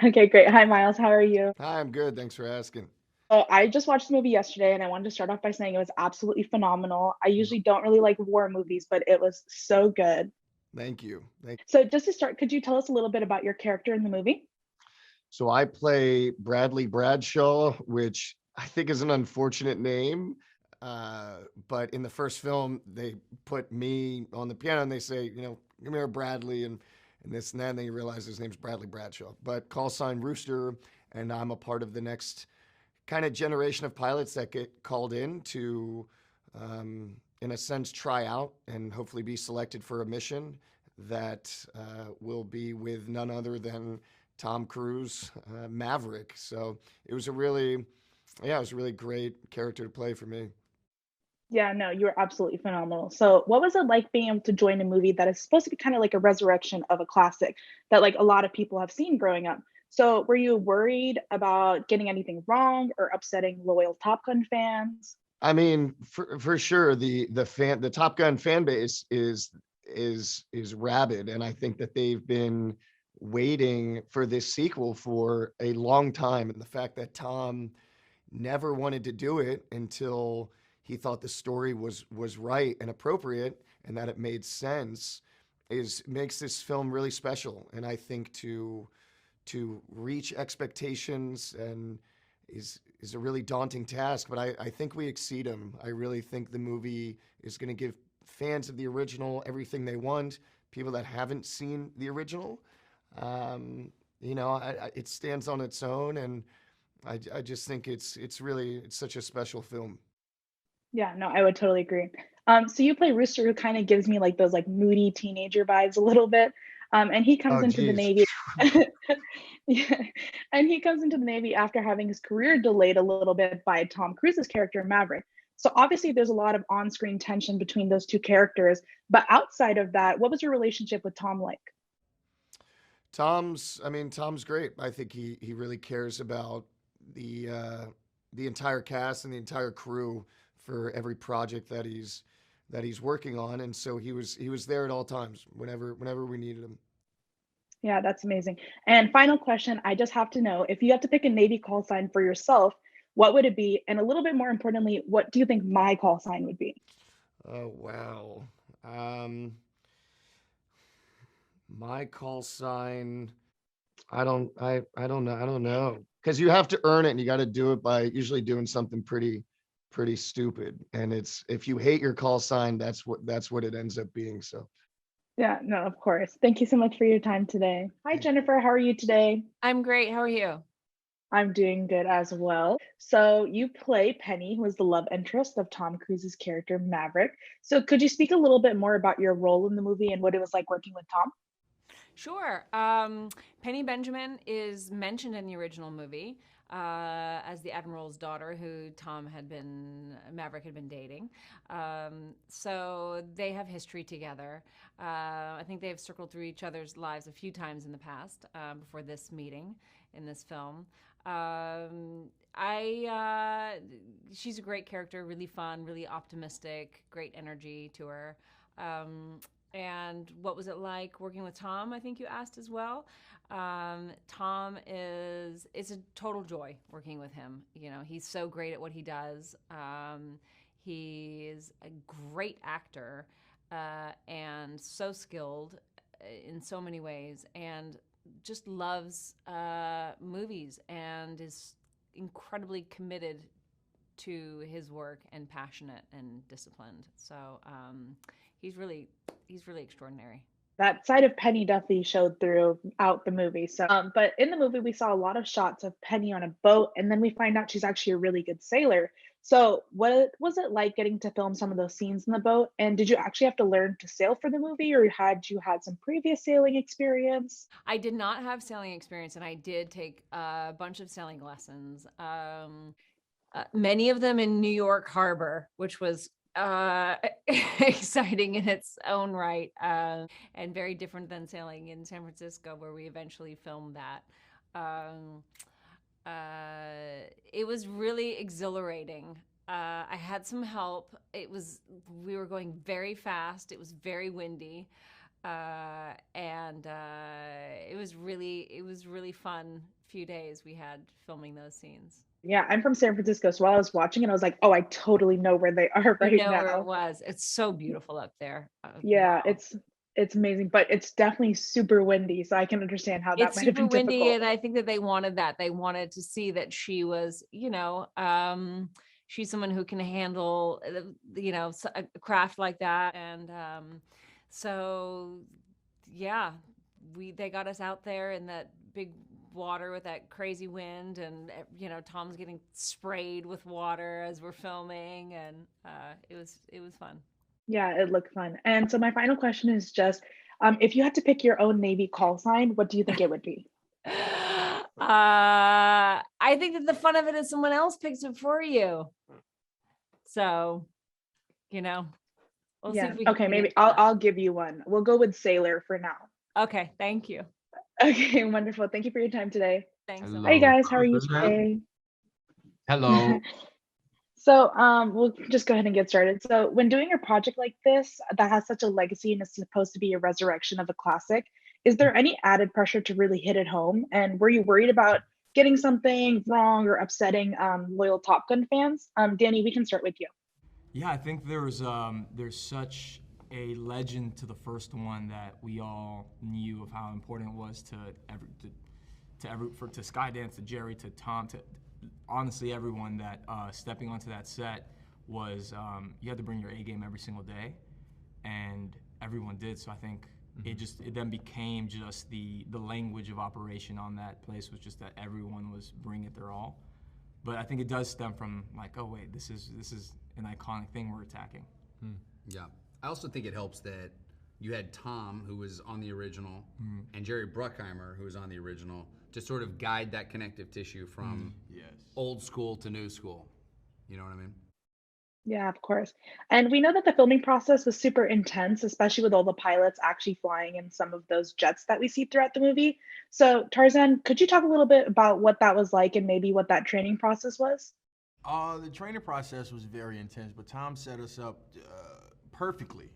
Okay, great. Hi, Miles. How are you? Hi, I'm good. Thanks for asking. Oh, I just watched the movie yesterday and I wanted to start off by saying it was absolutely phenomenal. I usually don't really like war movies, but it was so good. Thank you. So, just to start, could you tell us a little bit about your character in the movie? So I play Bradley Bradshaw, which I think is an unfortunate name. But in the first film, they put me on the piano and they say, come here, Bradley, and this and that. And then you realize his name's Bradley Bradshaw. But call sign Rooster, and I'm a part of the next kind of generation of pilots that get called in to, in a sense, try out and hopefully be selected for a mission that will be with none other than Tom Cruise, Maverick. So it was a really, yeah, it was a really great character to play for me. Yeah, no, you were absolutely phenomenal. So, what was it like being able to join a movie that is supposed to be kind of like a resurrection of a classic that like a lot of people have seen growing up? So, were you worried about getting anything wrong or upsetting loyal Top Gun fans? I mean, for sure, the Top Gun fan base is rabid, and I think that they've been waiting for this sequel for a long time. And the fact that Tom never wanted to do it until he thought the story was right and appropriate and that it made sense is makes this film really special. And I think to reach expectations and is a really daunting task, but I think we exceed them. I really think the movie is going to give fans of the original everything they want. People that haven't seen the original, it stands on its own, and I just think it's such a special film. Yeah, no, I would totally agree. So you play Rooster, who kind of gives me like those like moody teenager vibes a little bit. And he comes Oh, into the geez. Navy. Yeah, and he comes into the Navy after having his career delayed a little bit by Tom Cruise's character Maverick. So obviously there's a lot of on-screen tension between those two characters. But outside of that, what was your relationship with Tom like? Tom's great. I think he really cares about the uh, the entire cast and the entire crew for every project that he's working on, and so he was there at all times whenever we needed him. Yeah, that's amazing. And final question, I just have to know if you had to pick a Navy call sign for yourself, what would it be? And a little bit more importantly, what do you think my call sign would be? Oh wow. Um, my call sign. I don't know because you have to earn it and you got to do it by usually doing something pretty stupid. And it's if you hate your call sign, that's what it ends up being. So Yeah, no, of course. Thank you so much for your time today. Hi, Jennifer. How are you today? I'm great. How are you? I'm doing good as well. So, you play Penny, who is the love interest of Tom Cruise's character Maverick. So, could you speak a little bit more about your role in the movie and what it was like working with Tom? Sure. Penny Benjamin is mentioned in the original movie as the admiral's daughter, who Maverick had been dating. So they have history together. I think they've circled through each other's lives a few times in the past before this meeting in this film. She's a great character, really fun, really optimistic, great energy to her. Um, and what was it like working with Tom? I think you asked as well. Tom is it's a total joy working with him. You know, he's so great at what he does. He's a great actor and so skilled in so many ways, and just loves movies and is incredibly committed to his work and passionate and disciplined. So he's really he's really extraordinary. That side of Penny definitely showed throughout the movie. So, but in the movie, we saw a lot of shots of Penny on a boat, and then we find out she's actually a really good sailor. So, what was it like getting to film some of those scenes in the boat? And did you actually have to learn to sail for the movie, or had you had some previous sailing experience? I did not have sailing experience, and I did take a bunch of sailing lessons. Many of them in New York Harbor, which was exciting in its own right, and very different than sailing in San Francisco, where we eventually filmed that. Um, it was really exhilarating. I had some help. We were going very fast. It was very windy. and it was really fun few days we had filming those scenes. Yeah, I'm from San Francisco, so while I was watching it, I was like, "Oh, I totally know where they are You right know where it now." was. It's so beautiful up there. Yeah, Wow. it's amazing, but it's definitely super windy, so I can understand how that It's might have super been windy, difficult. and I think that they wanted that. They wanted to see that she was, she's someone who can handle, a craft like that. And so, yeah, they got us out there in that big water with that crazy wind, and Tom's getting sprayed with water as we're filming, and it was fun. Yeah, it looked fun. And so my final question is just, if you had to pick your own Navy call sign, what do you think it would be? I think that the fun of it is someone else picks it for you. So, we'll see Yeah. if we Okay, can maybe get I'll give you one. We'll go with sailor for now. Okay, thank you. Okay, wonderful. Thank you for your time today. Thanks so Hi much. Hello. guys, how are you today? Hello. So, we'll just go ahead and get started. So, when doing a project like this that has such a legacy and is supposed to be a resurrection of a classic, is there any added pressure to really hit it home? And were you worried about getting something wrong or upsetting loyal Top Gun fans? Danny, we can start with you. Yeah, I think there's such a legend to the first one that we all knew of how important it was to Skydance, to Jerry, to Tom, to honestly everyone that stepping onto that set was you had to bring your A game every single day, and everyone did. So I think it then became just the language of operation on that place was just that everyone was bringing it their all. But I think it does stem from like, oh wait, this is an iconic thing we're attacking. Yeah. I also think it helps that you had Tom, who was on the original, and Jerry Bruckheimer, who was on the original, to sort of guide that connective tissue from old school to new school. You know what I mean? Yeah, of course. And we know that the filming process was super intense, especially with all the pilots actually flying in some of those jets that we see throughout the movie. So, Tarzan, could you talk a little bit about what that was like and maybe what that training process was? The training process was very intense, but Tom set us up perfectly.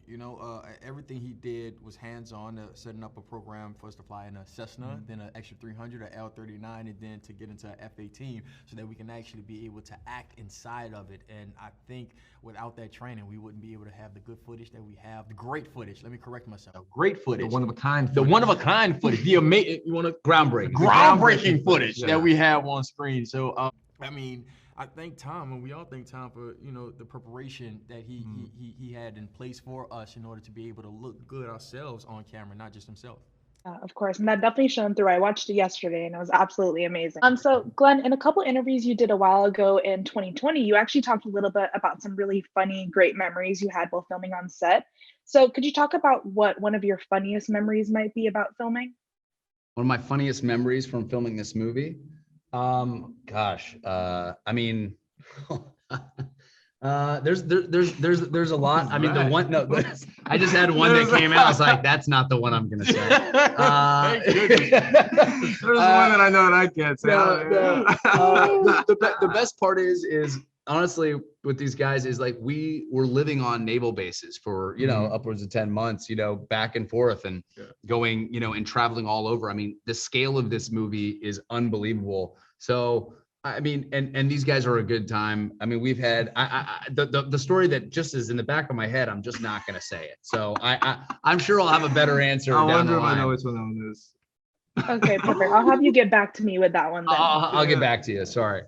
Everything he did was hands-on, setting up a program for us to fly in a Cessna, then an extra 300, a L-39, and then to get into an F-18 so that we can actually be able to act inside of it. And I think without that training, we wouldn't be able to have the good footage that we have, the great footage. Let me correct myself. Great footage. The one-of-a-kind The one-of-a-kind footage. The amazing, groundbreaking footage that we have on screen. So, I thank Tom, and we all thank Tom for the preparation that he had in place for us in order to be able to look good ourselves on camera, not just himself. Of course, and that definitely shone through. I watched it yesterday and it was absolutely amazing. So Glenn, in a couple interviews you did a while ago in 2020, you actually talked a little bit about some really funny, great memories you had while filming on set. So could you talk about what one of your funniest memories might be about filming? One of my funniest memories from filming this movie. There's a lot. I mean, the one, no, I just had one that came out. I was like, that's not the one I'm going to say. There's one that I know that I can't say. The best part is honestly with these guys is like we were living on naval bases for upwards of 10 months, back and forth and going, and traveling all over. I mean, the scale of this movie is unbelievable. So I mean, and these guys are a good time. I mean, we've had the story that just is in the back of my head. I'm just not going to say it. So I'm sure I'll have a better answer. I wonder if I know which one that one is. Okay, perfect. I'll have you get back to me with that one then. I'll get back to you. Sorry.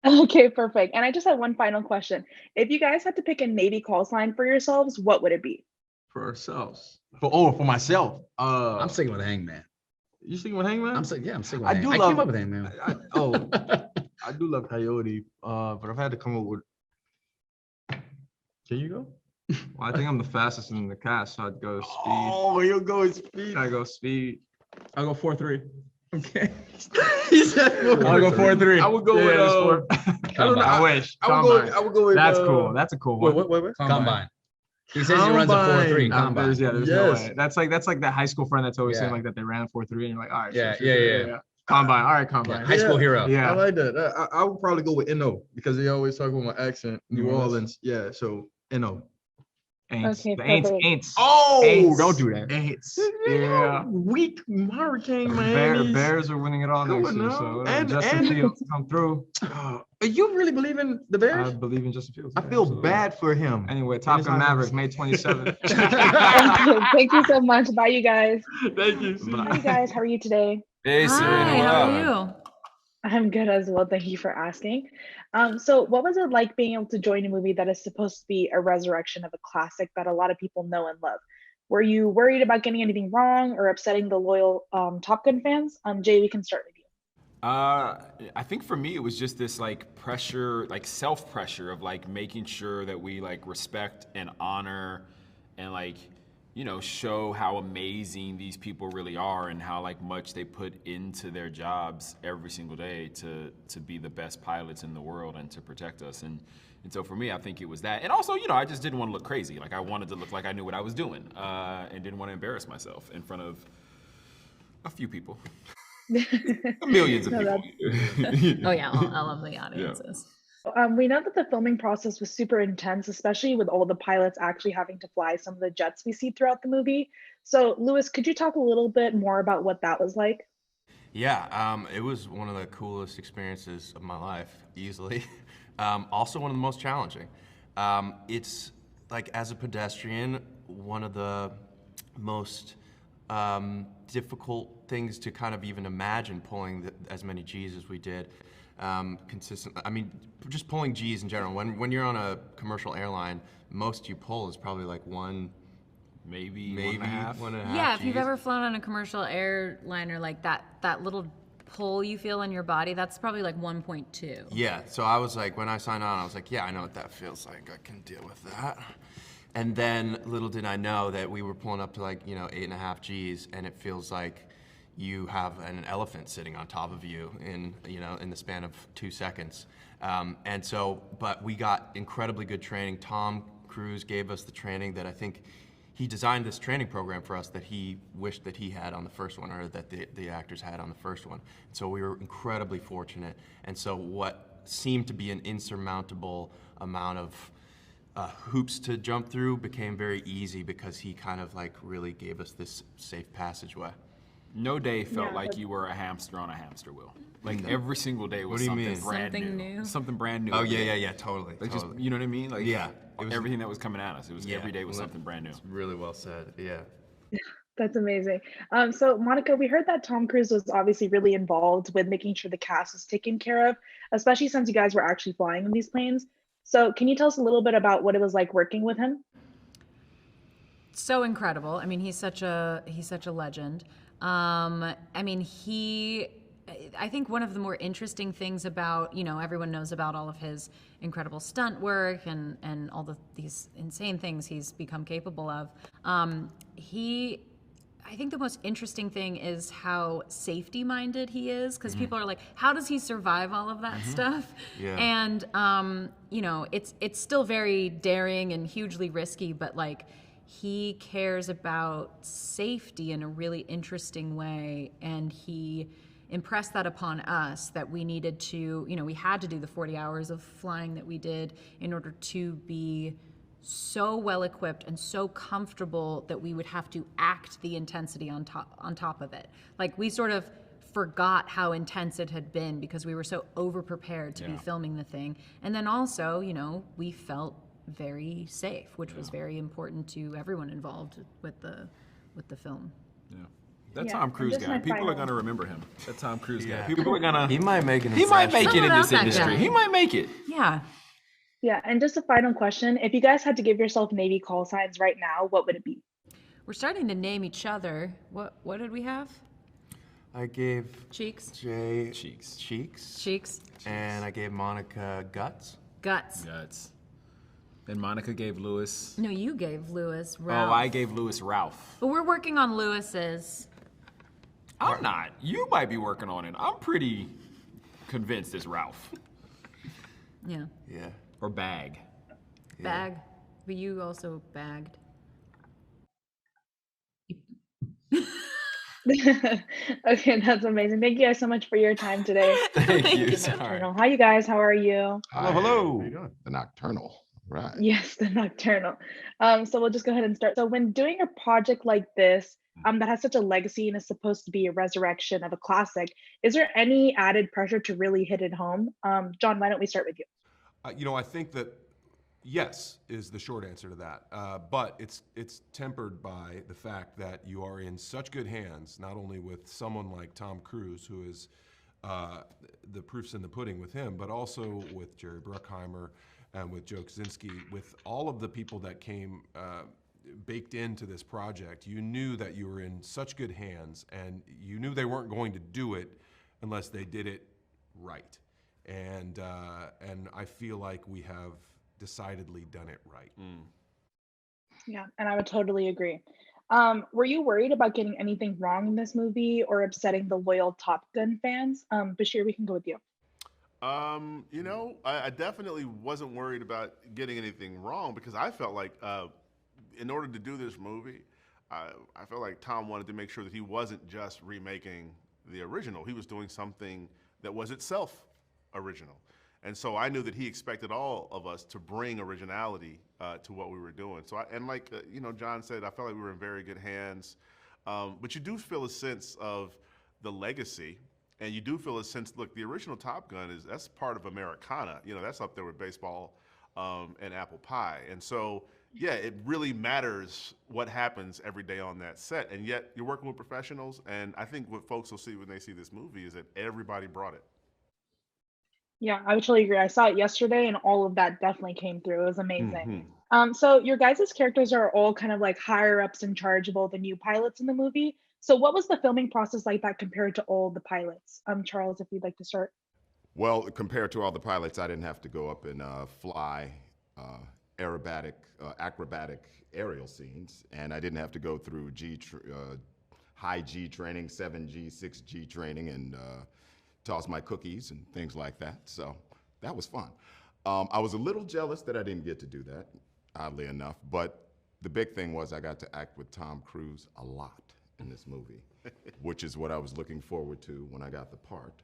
Okay, perfect. And I just have one final question. If you guys had to pick a Navy call sign for yourselves, what would it be? For ourselves. For myself. I'm sticking with Hangman. You sticking with Hangman? I'm sticking with Hangman. I came up with Hangman. I do love Coyote, but I've had to come up with. Can you go? Well, I think I'm the fastest in the cast, so I'd go speed. Oh, you'll go speed. I go speed. I'll go 4-3. Okay. He said 4-3. I'll go 4-3. I would go with. I don't know. I wish. I would go with. That's cool. That's a cool one. Wait. Combine. He says he runs a 4-3. Combine. There's no way. That's like that high school friend that's always saying like that they ran 4-3, and you're like, all right. Yeah. Combine. All right, combine. Yeah. High school hero. Yeah. I like that. I would probably go with NO because they always talk about my accent, New Orleans. Yeah, so NO. Okay, The ain'ts, perfect. ain'ts. Oh, Ain'ts. don't do that. Ain'ts. Yeah. Weak Hurricane Miami. Bears are winning it all Come next on year, now. so And- Justin and- Fields come through. You really believe in the Bears? I believe in Justin Fields. I yeah, feel absolutely. bad for him. Anyway, Top Gun Maverick, May 27th. Okay, thank you so much. Bye, you guys. Thank you. See Hi, you guys. How are you today? Hey, Serena, Hi, what how up? are you? I'm good as well. Thank you for asking. So what was it like being able to join a movie that is supposed to be a resurrection of a classic that a lot of people know and love? Were you worried about getting anything wrong or upsetting the loyal Top Gun fans? Jay, we can start with you. I think for me, it was just this like pressure, like self pressure of like making sure that we like respect and honor and like, you know, show how amazing these people really are and how like much they put into their jobs every single day to be the best pilots in the world and to protect us. And so for me, I think it was that. And also, you know, I just didn't want to look crazy. Like I wanted to look like I knew what I was doing and didn't want to embarrass myself in front of a few people. Millions of No, people. Oh yeah, all of the audiences. We know that the filming process was super intense, especially with all the pilots actually having to fly some of the jets we see throughout the movie. So, Lewis, could you talk a little bit more about what that was like? Yeah, it was one of the coolest experiences of my life, easily. Also one of the most challenging. It's like, as a pedestrian, one of the most difficult things to kind of even imagine pulling as many G's as we did consistently. I mean, just pulling G's in general. When you're on a commercial airline, most you pull is probably like maybe 1.5. Yeah, if you've ever flown on a commercial airliner, like that little pull you feel in your body, that's probably like 1.2. Yeah, so I was like, when I signed on, I was like, yeah, I know what that feels like. I can deal with that. And then little did I know that we were pulling up to like, 8.5 G's, and it feels like you have an elephant sitting on top of you in the span of 2 seconds. And so, but we got incredibly good training. Tom Cruise gave us the training that I think he designed this training program for us that he wished that he had on the first one, or that the actors had on the first one. So we were incredibly fortunate. And so what seemed to be an insurmountable amount of hoops to jump through became very easy because he kind of like really gave us this safe passageway. No day felt like you were a hamster on a hamster wheel. Like every single day was something brand new. Something brand new. Oh yeah, totally. Like totally. Just, you know what I mean? Like yeah, it was everything that was coming at us. It was every day was something brand new. It's really well said. Yeah. That's amazing. So, Monica, we heard that Tom Cruise was obviously really involved with making sure the cast was taken care of, especially since you guys were actually flying in these planes. So can you tell us a little bit about what it was like working with him? So incredible. I mean, he's such a legend. I think one of the more interesting things about, everyone knows about all of his incredible stunt work and all these insane things he's become capable of. I think the most interesting thing is how safety-minded he is, because people are like, how does he survive all of that stuff? Yeah. And, it's still very daring and hugely risky, but like, he cares about safety in a really interesting way, and he impressed that upon us, that we needed to, we had to do the 40 hours of flying that we did in order to be so well equipped and so comfortable that we would have to act the intensity on top of it. Like, we sort of forgot how intense it had been because we were so over prepared to be filming the thing. And then also, we felt very safe, which was very important to everyone involved with the film. Yeah. That Tom Cruise guy, people are gonna remember him. That Tom Cruise guy. People are gonna. He might make it. He might make it in this that industry. guy. He might make it. Yeah. Yeah, and just a final question. If you guys had to give yourself Navy call signs right now, what would it be? We're starting to name each other. What did we have? I gave Cheeks. Jay Cheeks. Cheeks. And I gave Monica Guts. Guts. And Monica gave Lewis. No, you gave Lewis Ralph. Oh, I gave Lewis Ralph. But we're working on Lewis's. I'm not. You might be working on it. I'm pretty convinced it's Ralph. Yeah. Yeah. Or Bag. Bag. But you also bagged. Okay, that's amazing. Thank you guys so much for your time today. Thank you. Nocturnal. Hi, you guys. How are you? Hello. Hello. How you doing? The Nocturnal. Right. Yes, the nocturnal. So we'll just go ahead and start. So when doing a project like this, that has such a legacy and is supposed to be a resurrection of a classic, is there any added pressure to really hit it home? John, why don't we start with you? I think that yes is the short answer to that. But it's tempered by the fact that you are in such good hands, not only with someone like Tom Cruise, who is the proof's in the pudding with him, but also with Jerry Bruckheimer and with Joe Kosinski, with all of the people that came baked into this project. You knew that you were in such good hands, and you knew they weren't going to do it unless they did it right. And I feel like we have decidedly done it right. Yeah, and I would totally agree. Were you worried about getting anything wrong in this movie or upsetting the loyal Top Gun fans? Bashir, we can go with you. I definitely wasn't worried about getting anything wrong because I felt like in order to do this movie, I felt like Tom wanted to make sure that he wasn't just remaking the original. He was doing something that was itself original. And so I knew that he expected all of us to bring originality to what we were doing. So, John said, I felt like we were in very good hands. But you do feel a sense of the legacy, and you do feel a sense, look, the original Top Gun that's part of Americana. That's up there with baseball and apple pie. And so, yeah, it really matters what happens every day on that set. And yet you're working with professionals. And I think what folks will see when they see this movie is that everybody brought it. Yeah, I would totally agree. I saw it yesterday and all of that definitely came through. It was amazing. So your guys' characters are all kind of like higher ups in charge of all the new pilots in the movie. So what was the filming process like that compared to all the pilots? Charles, if you'd like to start. Well, compared to all the pilots, I didn't have to go up and fly acrobatic aerial scenes, and I didn't have to go through high G training, 7G, 6G training, and toss my cookies and things like that. So that was fun. I was a little jealous that I didn't get to do that, oddly enough, but the big thing was I got to act with Tom Cruise a lot in this movie, which is what I was looking forward to when I got the part.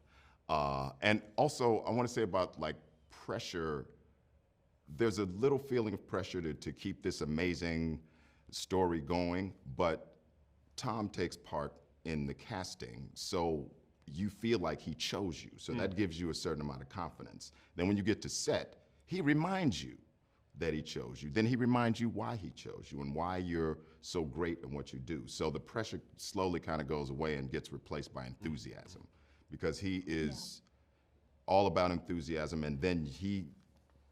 And also, I want to say about like pressure, there's a little feeling of pressure to keep this amazing story going, but Tom takes part in the casting, so you feel like he chose you. So that gives you a certain amount of confidence. Then when you get to set, he reminds you that he chose you. Then he reminds you why he chose you and why you're so great in what you do. So the pressure slowly kind of goes away and gets replaced by enthusiasm, because he is all about enthusiasm, and then he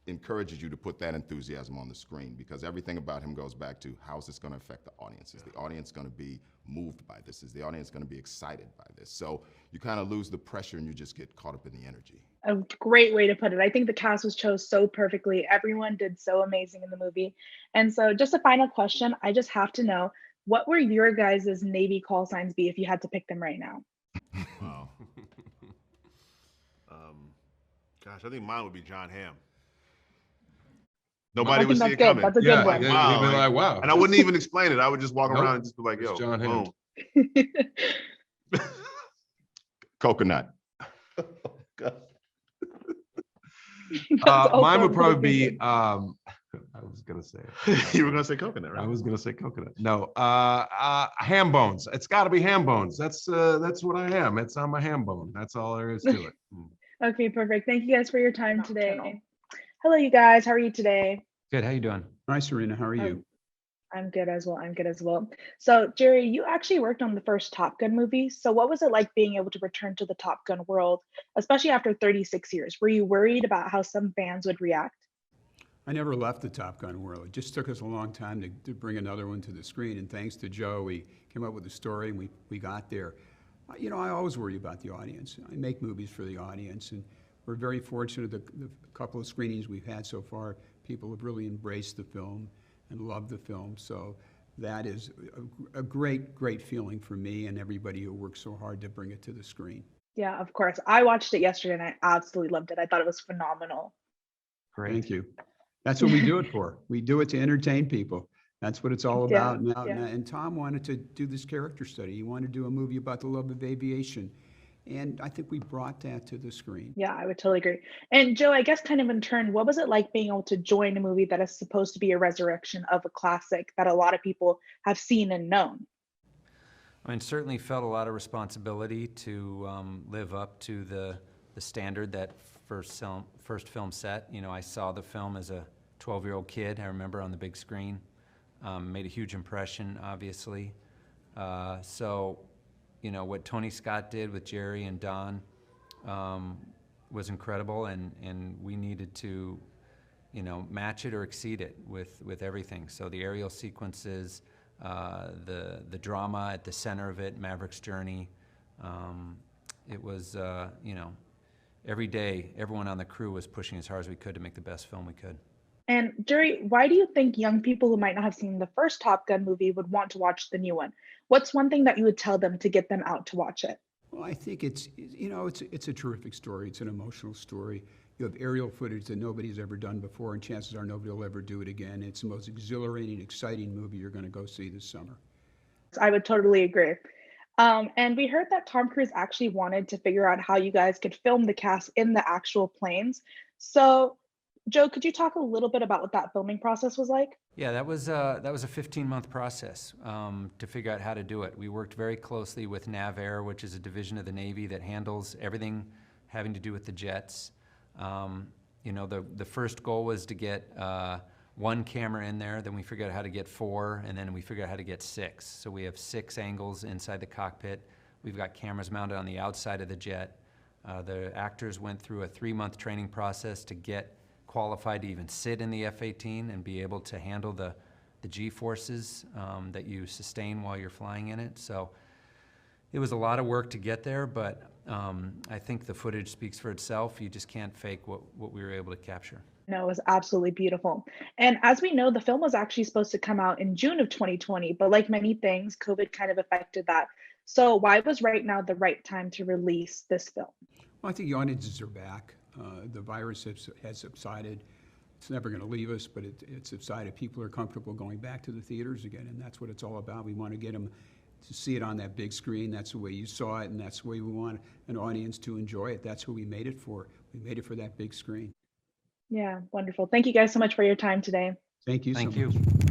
encourages you to put that enthusiasm on the screen, because everything about him goes back to how is this going to affect the audience? Is the audience going to be moved by this? Is the audience going to be excited by this? So you kind of lose the pressure and you just get caught up in the energy. A great way to put it. I think the cast was chose so perfectly. Everyone did so amazing in the movie. And so just a final question, I just have to know, what were your guys' Navy call signs be if you had to pick them right now? Wow. Gosh, I think mine would be John Hamm. Nobody would see it coming. That's a good one. Wow. He'd be like, wow. And I wouldn't even explain it. I would just walk around and just be like, yo, It's John Hamm. boom. Coconut. Mine would probably be, I was going to say it. You were going to say coconut, right? I was going to say coconut. No, ham bones. It's got to be ham bones. That's what I am. I'm a ham bone. That's all there is to it. Okay, perfect. Thank you guys for your time today. Hello, you guys. How are you today? Good. How you doing? Hi, Serena. How are you? I'm good as well. So, Jerry, you actually worked on the first Top Gun movie. So what was it like being able to return to the Top Gun world, especially after 36 years? Were you worried about how some fans would react? I never left the Top Gun world. It just took us a long time to bring another one to the screen. And thanks to Joe, we came up with the story and we got there. I always worry about the audience. I make movies for the audience, and we're very fortunate that the couple of screenings we've had so far, people have really embraced the film and loved the film. So that is a great, great feeling for me and everybody who worked so hard to bring it to the screen. Yeah, of course. I watched it yesterday and I absolutely loved it. I thought it was phenomenal. Great. Thank you. That's what we do it for. We do it to entertain people. That's what it's all about now. And Tom wanted to do this character study. He wanted to do a movie about the love of aviation. And I think we brought that to the screen. Yeah, I would totally agree. And Joe, I guess kind of in turn, what was it like being able to join a movie that is supposed to be a resurrection of a classic that a lot of people have seen and known? I mean, certainly felt a lot of responsibility to live up to the standard that first film set. You know, I saw the film as a 12-year-old kid, I remember, on the big screen. Made a huge impression, obviously. So, you know, what Tony Scott did with Jerry and Don was incredible, and we needed to, you know, match it or exceed it with everything. So the aerial sequences, the drama at the center of it, Maverick's journey. It was, you know, every day, everyone on the crew was pushing as hard as we could to make the best film we could. And Jerry, why do you think young people who might not have seen the first Top Gun movie would want to watch the new one? What's one thing that you would tell them to get them out to watch it? Well, I think it's, you know, it's a terrific story. It's an emotional story. You have aerial footage that nobody's ever done before, and chances are nobody will ever do it again. It's the most exhilarating, exciting movie you're going to go see this summer. I would totally agree. And we heard that Tom Cruise actually wanted to figure out how you guys could film the cast in the actual planes. So, Joe, could you talk a little bit about what that filming process was like? Yeah, that was a 15-month process to figure out how to do it. We worked very closely with NAVAIR, which is a division of the Navy that handles everything having to do with the jets. You know, the first goal was to get one camera in there, then we figured out how to get 4, and then we figured out how to get 6. So we have 6 angles inside the cockpit. We've got cameras mounted on the outside of the jet. The actors went through a 3-month training process to get qualified to even sit in the F-18 and be able to handle the G-forces that you sustain while you're flying in it. So it was a lot of work to get there, but I think the footage speaks for itself. You just can't fake what we were able to capture. No, it was absolutely beautiful. And as we know, the film was actually supposed to come out in June of 2020, but like many things, COVID kind of affected that. So why was right now the right time to release this film? Well, I think the audiences are back. The virus has subsided. It's never going to leave us, but it's subsided. People are comfortable going back to the theaters again, and that's what it's all about. We want to get them to see it on that big screen. That's the way you saw it, and that's the way we want an audience to enjoy it. That's who we made it for. We made it for that big screen. Yeah, wonderful. Thank you guys so much for your time today. Thank you so much. Thank you.